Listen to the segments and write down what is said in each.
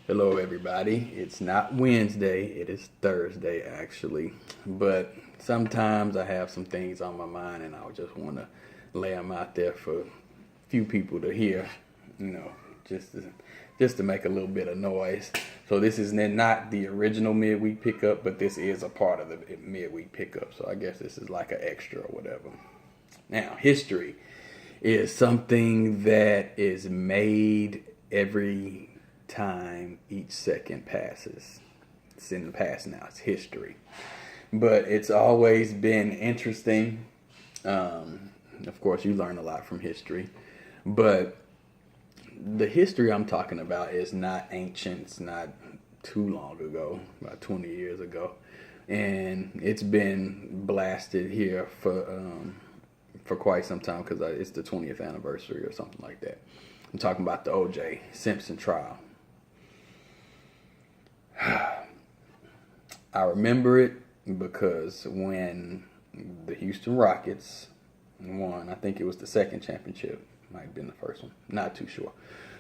Hello, everybody. It's not Wednesday, it is Thursday, actually. But sometimes I have some things on my mind and I just want to lay them out there for few people to hear, you know, just to, just to make a little bit of noise. So, this is not the original midweek pickup, but this is a part of the midweek pickup. So, I guess this is like an extra or whatever. Now, history is something that is made every time each second passes. It's in the past now, it's history. But it's always been interesting. Of course, you learn a lot from history. But the history I'm talking about is not ancient, it's not too long ago, about 20 years ago. And it's been blasted here for quite some time because it's the 20th anniversary or something like that. I'm talking about the O.J. Simpson trial. I remember it because when the Houston Rockets won, I think it was the second championship, might have been the first one, not too sure.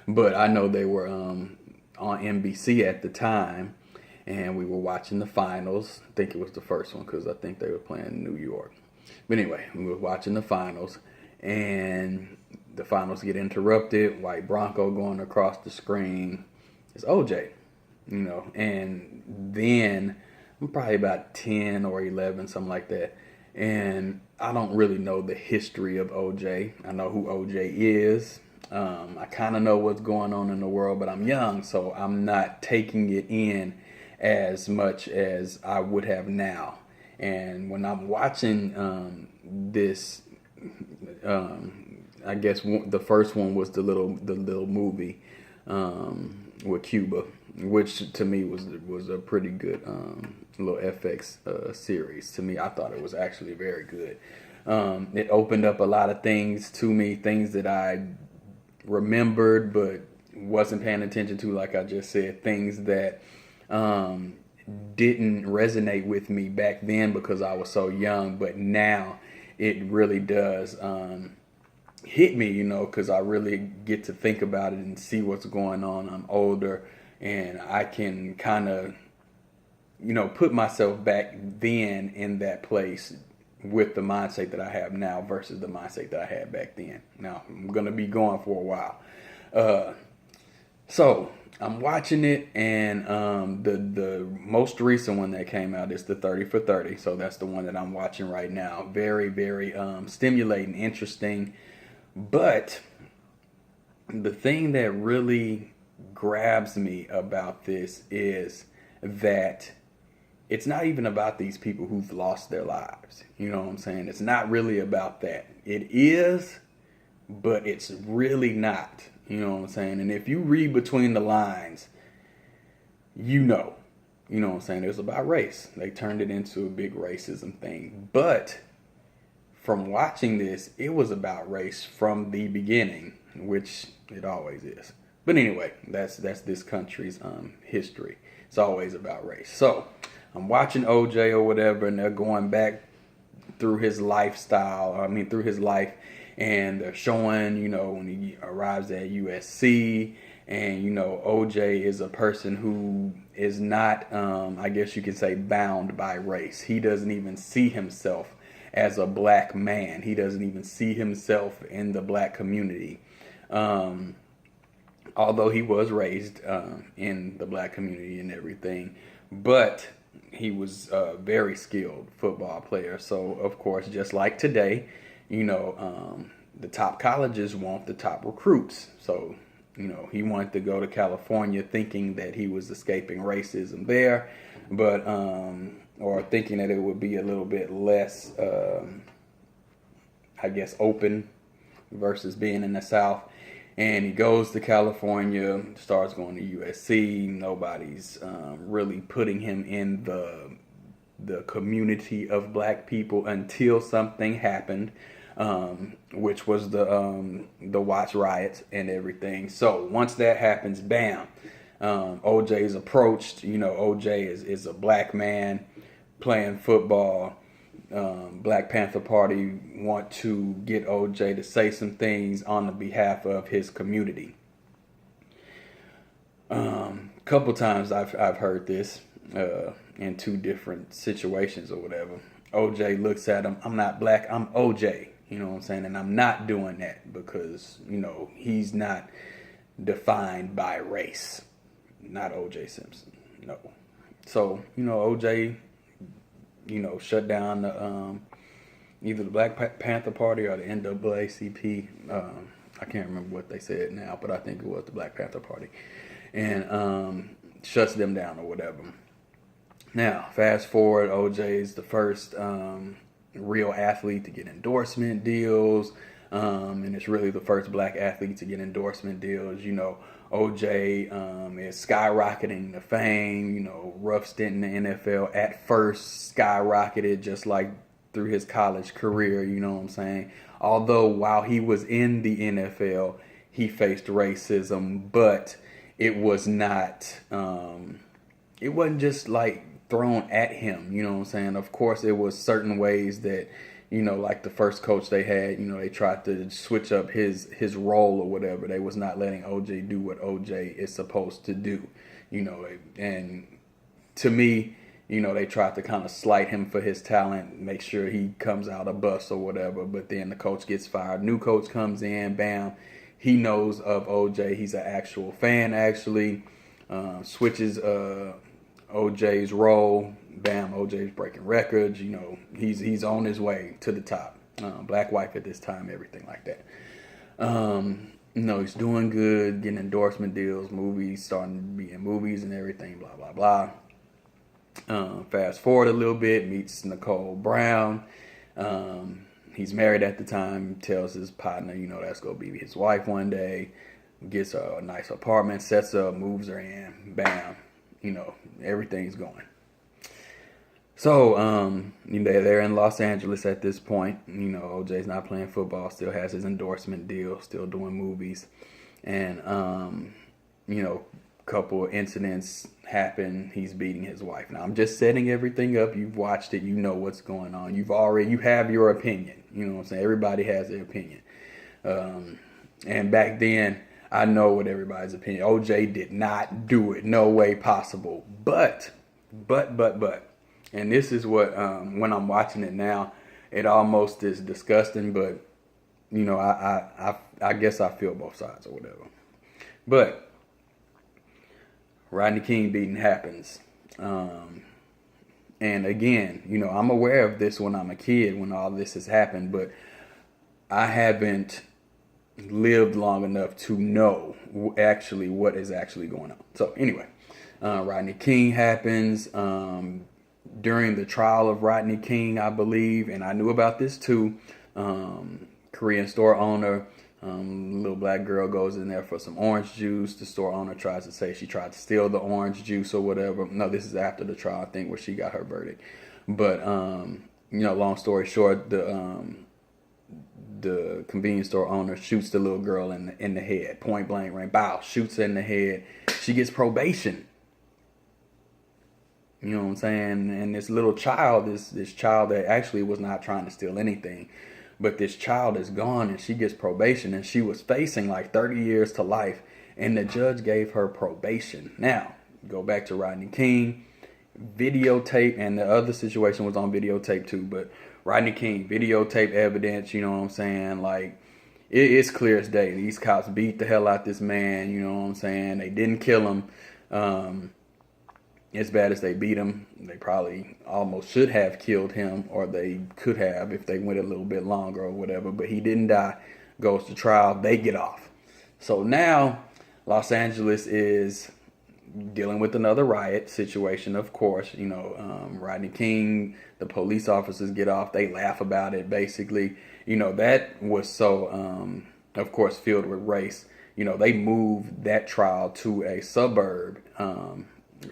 But I know they were on NBC at the time, and we were watching the finals. I think it was the first one because I think they were playing in New York. But anyway, we were watching the finals, and the finals get interrupted. White Bronco going across the screen. It's OJ, and then I'm probably about 10 or 11, something like that. And I don't really know the history of OJ. I know who OJ is. I kind of know what's going on in the world, but I'm young, so I'm not taking it in as much as I would have now. And when I'm watching this, I guess the first one was the little movie with Cuba, which to me was a pretty good little FX series. To me, I thought it was actually very good. It opened up a lot of things to me, things that I remembered but wasn't paying attention to, like I just said, things that didn't resonate with me back then because I was so young, but now it really does hit me, because I really get to think about it and see what's going on. I'm older and I can kind of, put myself back then in that place with the mindset that I have now versus the mindset that I had back then. Now, I'm going to be going for a while. So I'm watching it, and the most recent one that came out is the 30 for 30. So that's the one that I'm watching right now. Very, very stimulating, interesting. But the thing that really grabs me about this is that it's not even about these people who've lost their lives. You know what I'm saying? It's not really about that. It is, but it's really not. You know what I'm saying? And if you read between the lines, you know what I'm saying? It was about race. They turned it into a big racism thing. But from watching this, it was about race from the beginning, which it always is. But anyway, that's this country's history. It's always about race. So I'm watching OJ or whatever, and they're going back through his lifestyle. Through his life, and they're showing, when he arrives at USC, and OJ is a person who is not, I guess you could say, bound by race. He doesn't even see himself as a black man. He doesn't even see himself in the black community. Although he was raised in the black community and everything, but he was a very skilled football player. So, of course, just like today, the top colleges want the top recruits. So, he wanted to go to California thinking that he was escaping racism there, but or thinking that it would be a little bit less, I guess, open versus being in the South. And he goes to California, starts going to USC. Nobody's really putting him in the community of black people until something happened, which was the Watts riots and everything. So once that happens, bam, OJ is approached. OJ is a black man playing football. Black Panther Party want to get OJ to say some things on the behalf of his community. couple times I've heard this in two different situations or whatever. OJ looks at him. I'm not black. I'm OJ. You know what I'm saying? And I'm not doing that because, he's not defined by race. Not OJ Simpson. No. So, OJ, shut down the either the Black Panther Party or the NAACP. I can't remember what they said now, but I think it was the Black Panther Party. And shuts them down or whatever. Now, fast forward, OJ is the first real athlete to get endorsement deals. And it's really the first black athlete to get endorsement deals. OJ is skyrocketing to fame. Rough stint in the NFL at first skyrocketed just like through his college career. You know what I'm saying? Although while he was in the NFL, he faced racism, but it was not, it wasn't just like thrown at him. You know what I'm saying? Of course, it was certain ways that, like the first coach they had, they tried to switch up his role or whatever. They was not letting OJ do what OJ is supposed to do, and to me, they tried to kind of slight him for his talent, make sure he comes out a bust or whatever. But then the coach gets fired. New coach comes in, bam. He knows of OJ. He's an actual fan, actually. Switches OJ's role. Bam, OJ's breaking records. He's on his way to the top. Black wife at this time, everything like that. He's doing good, getting endorsement deals, movies, starting to be in movies and everything, blah, blah, blah. Fast forward a little bit, meets Nicole Brown. He's married at the time, tells his partner, that's going to be his wife one day. Gets a nice apartment, sets up, moves her in, bam, everything's going. So, they're in Los Angeles at this point. OJ's not playing football, still has his endorsement deal, still doing movies. And, couple of incidents happen. He's beating his wife. Now, I'm just setting everything up. You've watched it. You know what's going on. You have your opinion. You know what I'm saying? Everybody has their opinion. And back then, I know what everybody's opinion. OJ did not do it. No way possible. But, and this is what, when I'm watching it now, it almost is disgusting, but, I guess I feel both sides or whatever. But Rodney King beating happens. And again, I'm aware of this when I'm a kid, when all this has happened, but I haven't lived long enough to know actually what is actually going on. So anyway, Rodney King happens. During the trial of Rodney King, I believe, and I knew about this too, Korean store owner, little black girl goes in there for some orange juice. The store owner tries to say she tried to steal the orange juice or whatever. No, this is after the trial, I think, where she got her verdict. But, long story short, the convenience store owner shoots the little girl in the head, point blank range. Bow, shoots her in the head. She gets probation. You know what I'm saying? And this little child, this child that actually was not trying to steal anything, but this child is gone and she gets probation, and she was facing like 30 years to life, and the judge gave her probation. Now, go back to Rodney King, videotape, and the other situation was on videotape too, but Rodney King, videotape evidence, you know what I'm saying? Like, it's clear as day. These cops beat the hell out this man, you know what I'm saying? They didn't kill him. As bad as they beat him, they probably almost should have killed him, or they could have if they went a little bit longer or whatever, but he didn't die, goes to trial, they get off. So now Los Angeles is dealing with another riot situation, of course. Rodney King, the police officers get off, they laugh about it, basically. That was so, of course, filled with race. They moved that trial to a suburb,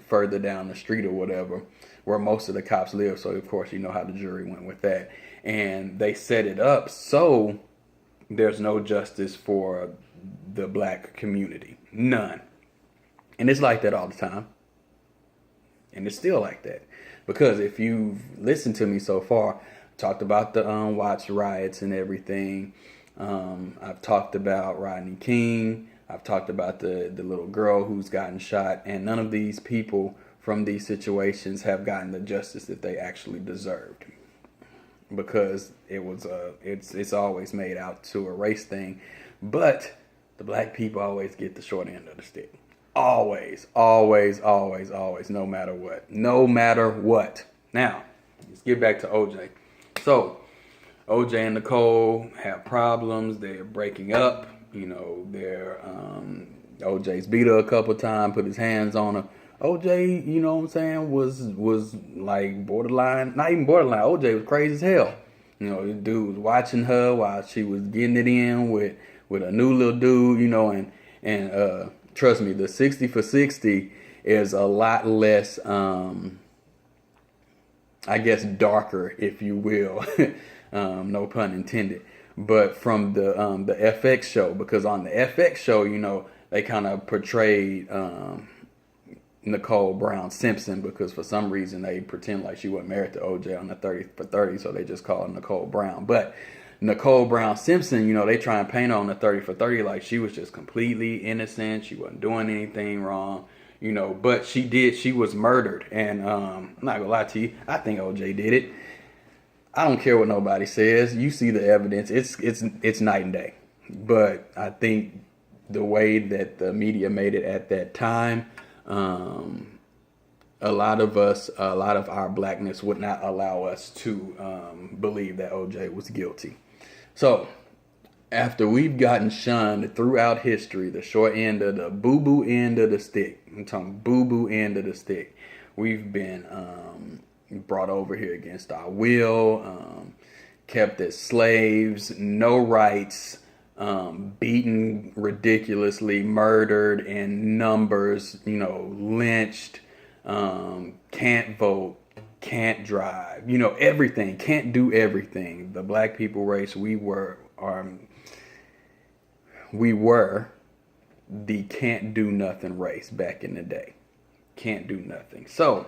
further down the street or whatever, where most of the cops live. So of course you know how the jury went with that, and they set it up so there's no justice for the black community, none. And it's like that all the time, and it's still like that, because if you've listened to me so far, I talked about the Watts riots and everything. I've talked about Rodney King. I've talked about the little girl who's gotten shot, and none of these people from these situations have gotten the justice that they actually deserved, because it's always made out to a race thing, but the black people always get the short end of the stick. Always, always, always, always, no matter what. No matter what. Now, let's get back to OJ. So, OJ and Nicole have problems. They're breaking up. OJ's beat her a couple times, put his hands on her. OJ, was like borderline, not even borderline. OJ was crazy as hell. The dude was watching her while she was getting it in with a new little dude, and trust me, the 60 for 60 is a lot less, I guess, darker, if you will. No pun intended. But from the FX show, because on the FX show, they kind of portrayed Nicole Brown Simpson, because for some reason they pretend like she wasn't married to OJ on the 30 for 30, so they just call her Nicole Brown. But Nicole Brown Simpson, they try and paint her on the 30 for 30 like she was just completely innocent. She wasn't doing anything wrong, but she was murdered. And I'm not gonna lie to you, I think OJ did it. I don't care what nobody says. You see the evidence. It's night and day. But I think the way that the media made it at that time, a lot of our blackness would not allow us to believe that OJ was guilty. So, after we've gotten shunned throughout history, the short end of the boo-boo end of the stick, I'm talking boo-boo end of the stick, we've been brought over here against our will, kept as slaves, no rights, beaten ridiculously, murdered in numbers, lynched, can't vote, can't drive, everything, can't do everything. The black people race, we were the can't do nothing race back in the day. Can't do nothing. So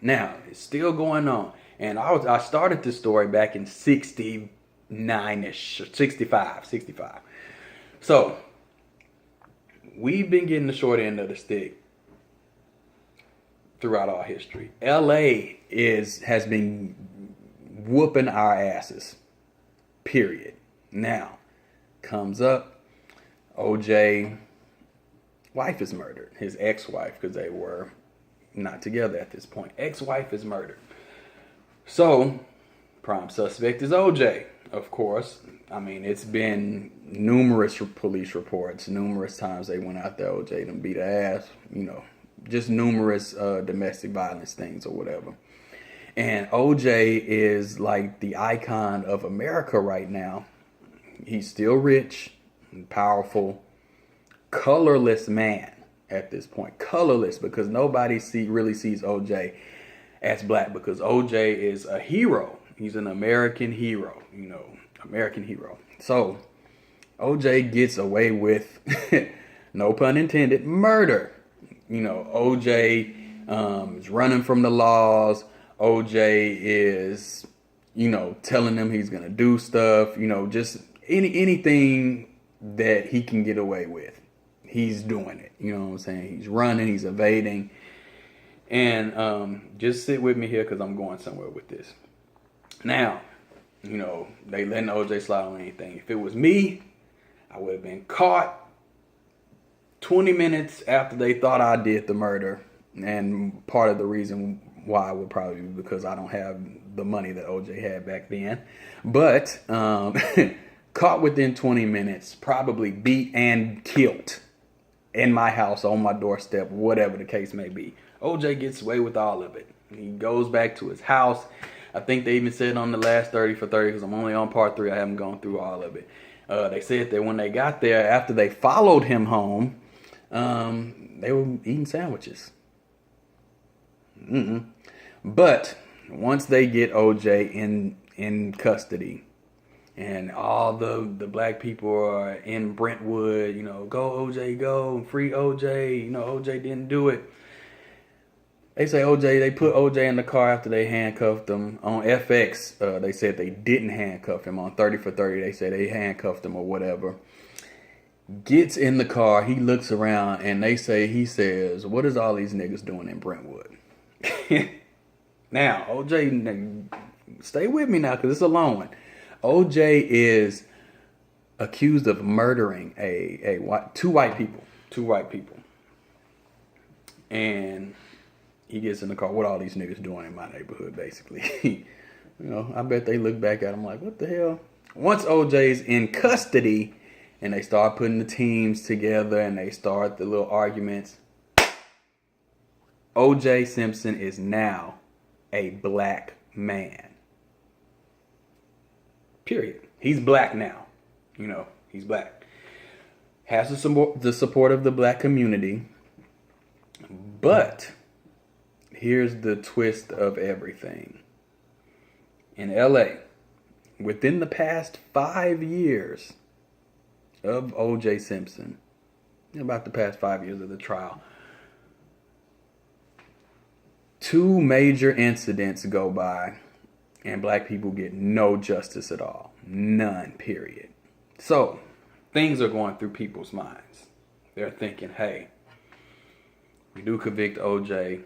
now it's still going on. And I started this story back in 69-ish, 65. So we've been getting the short end of the stick throughout our history. LA has been whooping our asses. Period. Now comes up, OJ wife is murdered. His ex-wife, because they were not together at this point. Ex-wife is murdered. So prime suspect is OJ, of course. I mean, it's been numerous police reports, numerous times they went out there, OJ done beat her ass, just numerous domestic violence things or whatever. And OJ is like the icon of America right now. He's still rich and powerful, colorless man at this point. Colorless, because nobody really sees OJ as black, because OJ is a hero. He's an American hero, American hero. So OJ gets away with, no pun intended, murder. OJ is running from the laws. OJ is, telling them he's going to do stuff, just anything that he can get away with. He's doing it. You know what I'm saying? He's running, he's evading. And just sit with me here, because I'm going somewhere with this. Now, they letting OJ slide on anything. If it was me, I would have been caught 20 minutes after they thought I did the murder. And part of the reason why would probably be because I don't have the money that OJ had back then. But caught within 20 minutes, probably beat and killed in my house, on my doorstep, whatever the case may be. OJ gets away with all of it. He goes back to his house. I think they even said on the last 30 for 30, because I'm only on part 3. I haven't gone through all of it. They said that when they got there, after they followed him home, they were eating sandwiches. But once they get OJ in custody, and all the black people are in Brentwood, go OJ, go, free OJ, OJ didn't do it. They say they put OJ in the car after they handcuffed him. On FX, they said they didn't handcuff him. On 30 for 30, they said they handcuffed him or whatever. Gets in the car, he looks around, and he says, "What is all these niggas doing in Brentwood?" Now, OJ, stay with me now, because it's a long one. OJ is accused of murdering two white people, and he gets in the car. What all these niggas doing in my neighborhood, basically? I bet they look back at him like, what the hell? Once OJ's in custody, and they start putting the teams together, and they start the little arguments, OJ Simpson is now a black man. Period. He's black now. He's black. Has the support of the black community. But here's the twist of everything. In LA, within the past 5 years of OJ Simpson, about the past 5 years of the trial, 2 major incidents go by and black people get no justice at all. None, period. So, things are going through people's minds. They're thinking, hey, we do convict OJ.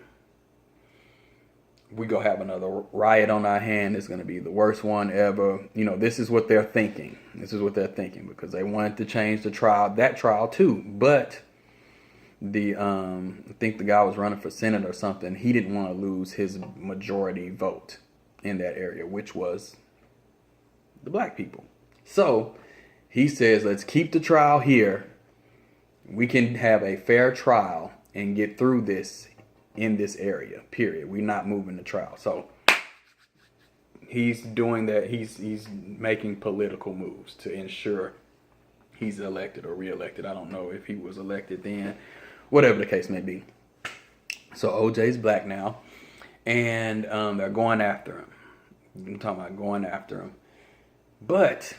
We gonna have another riot on our hand. It's gonna be the worst one ever. This is what they're thinking. Because they wanted to change that trial too. But I think the guy was running for Senate or something. He didn't want to lose his majority vote in that area, which was the black people. So he says, let's keep the trial here. We can have a fair trial and get through this in this area, period. We're not moving the trial. So he's doing that. He's making political moves to ensure he's elected or reelected. I don't know if he was elected then, whatever the case may be. So OJ's black now, and they're going after him. I'm talking about going after him. But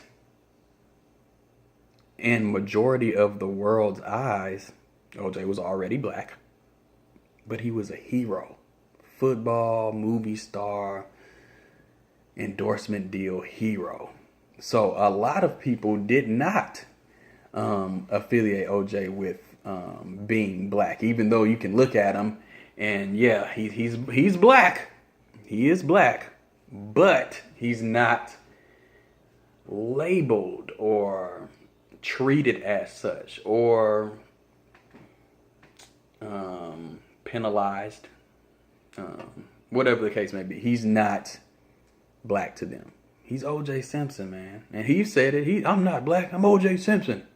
in majority of the world's eyes, OJ was already black. But he was a hero. Football, movie star, endorsement deal hero. So a lot of people did not affiliate OJ with being black. Even though you can look at him and yeah, he's black. He is black. But he's not labeled or treated as such or penalized, whatever the case may be. He's not black to them. He's OJ Simpson, man. And he said it. I'm not black. I'm OJ Simpson.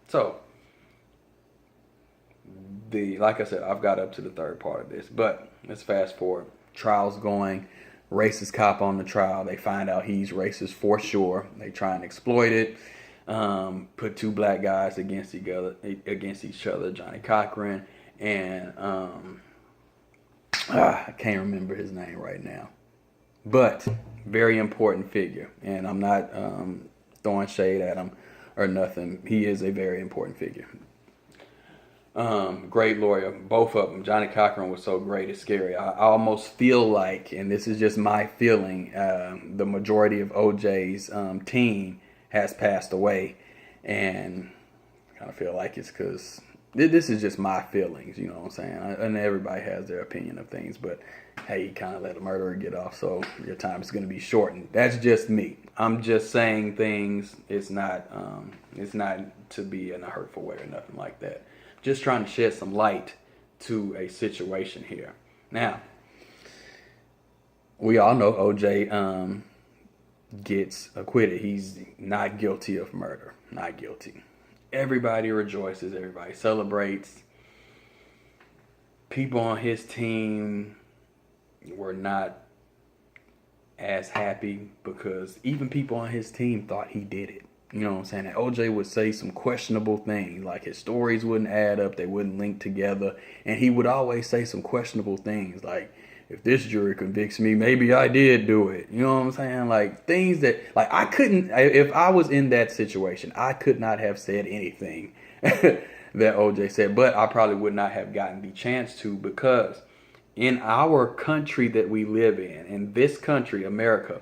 So, like I said, I've got up to the third part of this. But let's fast forward. Trial's going. Racist cop on the trial. They find out he's racist for sure. They try and exploit it. Put 2 black guys against each other. Johnny Cochran and I can't remember his name right now. But very important figure. And I'm not throwing shade at him or nothing. He is a very important figure. Great lawyer, both of them. Johnny Cochran was so great, it's scary. I almost feel like, and this is just my feeling, the majority of OJ's team has passed away, and I kind of feel like it's because this is just my feelings, you know what I'm saying? And everybody has their opinion of things, but hey, you kind of let a murderer get off, so your time is going to be shortened. That's just me. I'm just saying things. It's not to be in a hurtful way or nothing like that. Just trying to shed some light to a situation here. Now, we all know OJ gets acquitted. He's not guilty of murder. Not guilty. Everybody rejoices. Everybody celebrates. People on his team were not as happy because even people on his team thought he did it. You know what I'm saying? And OJ would say some questionable things, like his stories wouldn't add up, they wouldn't link together, and he would always say some questionable things, like, if this jury convicts me, maybe I did do it. You know what I'm saying? Like, things that, like, I couldn't, if I was in that situation, I could not have said anything that OJ said, but I probably would not have gotten the chance to, because in our country that we live in this country, America,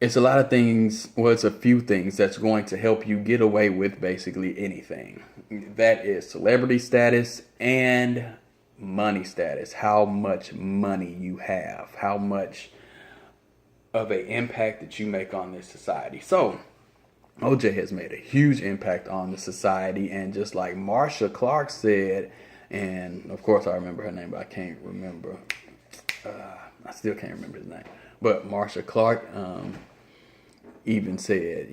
it's a lot of things. Well, it's a few things that's going to help you get away with basically anything. That is celebrity status and money status. How much money you have, how much of an impact that you make on this society. So OJ has made a huge impact on the society, and just like Marsha Clark said, and of course I remember her name, but I can't remember. I still can't remember his name. But Marsha Clark even said,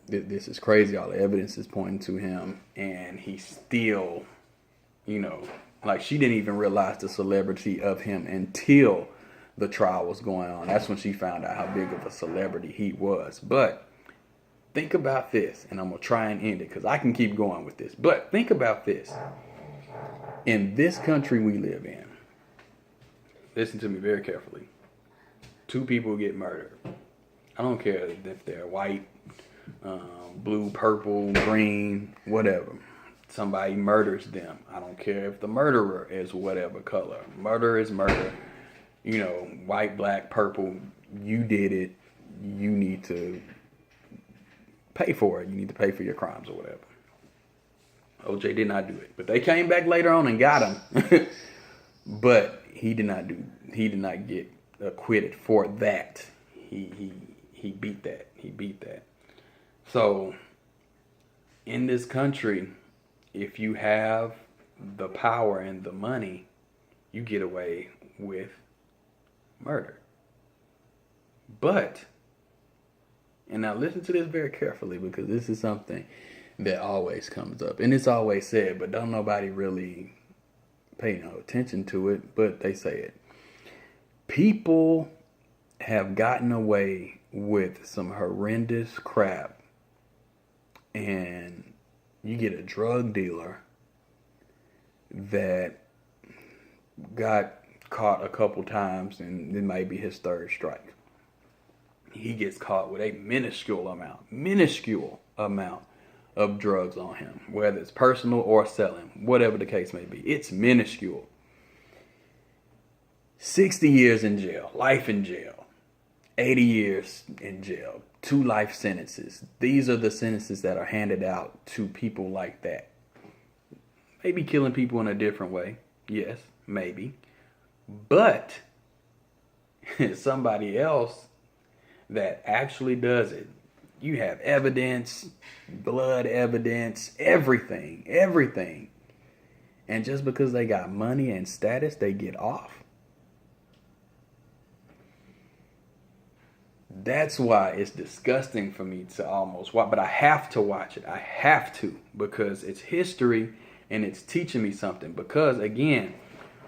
this is crazy. All the evidence is pointing to him, and he still, like she didn't even realize the celebrity of him until the trial was going on. That's when she found out how big of a celebrity he was. But think about this, and I'm going to try and end it because I can keep going with this. But think about this. In this country we live in, listen to me very carefully. 2 people get murdered. I don't care if they're white, blue, purple, green, whatever. Somebody murders them. I don't care if the murderer is whatever color. Murder is murder. White, black, purple, you did it. You need to pay for it. You need to pay for your crimes or whatever. OJ did not do it. But they came back later on and got him. But he did not get acquitted for that. He beat that. He beat that. So in this country, if you have the power and the money, you get away with murder. But, and now listen to this very carefully, because this is something that always comes up, and it's always said, but don't nobody really pay no attention to it, but they say it. People have gotten away with some horrendous crap, and you get a drug dealer that got caught a couple times, and it might be his 3rd strike. He gets caught with a minuscule amount of drugs on him, whether it's personal or selling, whatever the case may be. It's minuscule. 60 years in jail, life in jail, 80 years in jail, 2 life sentences. These are the sentences that are handed out to people like that. Maybe killing people in a different way. Yes, maybe. But somebody else that actually does it, you have evidence, blood evidence, everything. And just because they got money and status, they get off. That's why it's disgusting for me to almost watch, but I have to watch it. I have to, because it's history and it's teaching me something. Because again,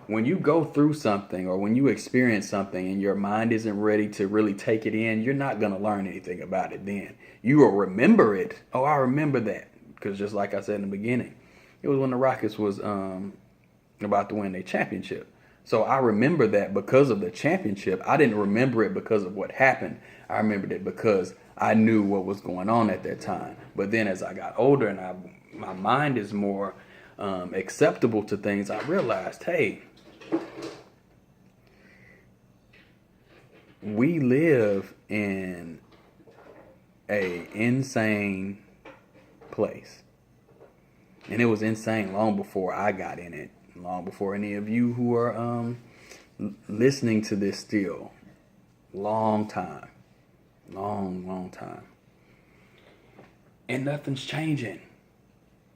when you go through something or when you experience something and your mind isn't ready to really take it in, you're not going to learn anything about it then. You will remember it. Oh, I remember that. Because just like I said in the beginning, it was when the Rockets was about to win their championship. So I remember that because of the championship. I didn't remember it because of what happened. I remembered it because I knew what was going on at that time. But then as I got older and my mind is more acceptable to things, I realized, hey, we live in a insane place. And it was insane long before I got in it. Long before any of you who are listening to this still. Long time. Long time. And nothing's changing.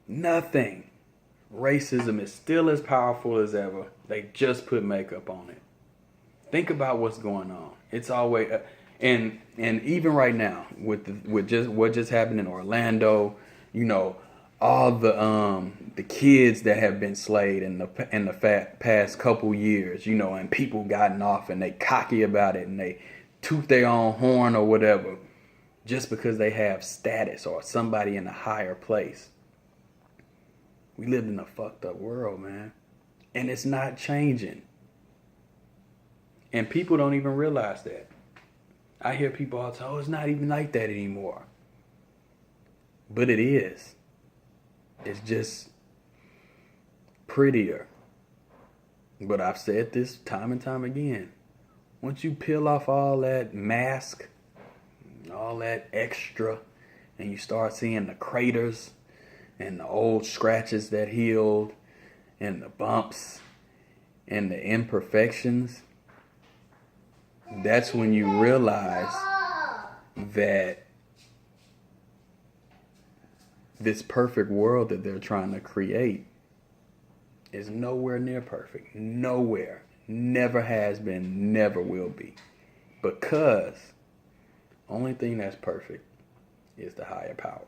Nothing. Racism is still as powerful as ever. They just put makeup on it. Think about what's going on. It's always and even right now with what just happened in Orlando, all the kids that have been slayed in the past couple years, and people gotten off and they cocky about it and they toot their own horn or whatever, just because they have status or somebody in a higher place. We live in a fucked up world, man. And it's not changing. And people don't even realize that. I hear people all the time, it's not even like that anymore. But it is. It's just prettier. But I've said this time and time again. once you peel off all that mask, all that extra, and you start seeing the craters and the old scratches that healed and the bumps and the imperfections, that's when you realize that this perfect world that they're trying to create is nowhere near perfect. Nowhere. Never has been, never will be. Because only thing that's perfect is the higher power.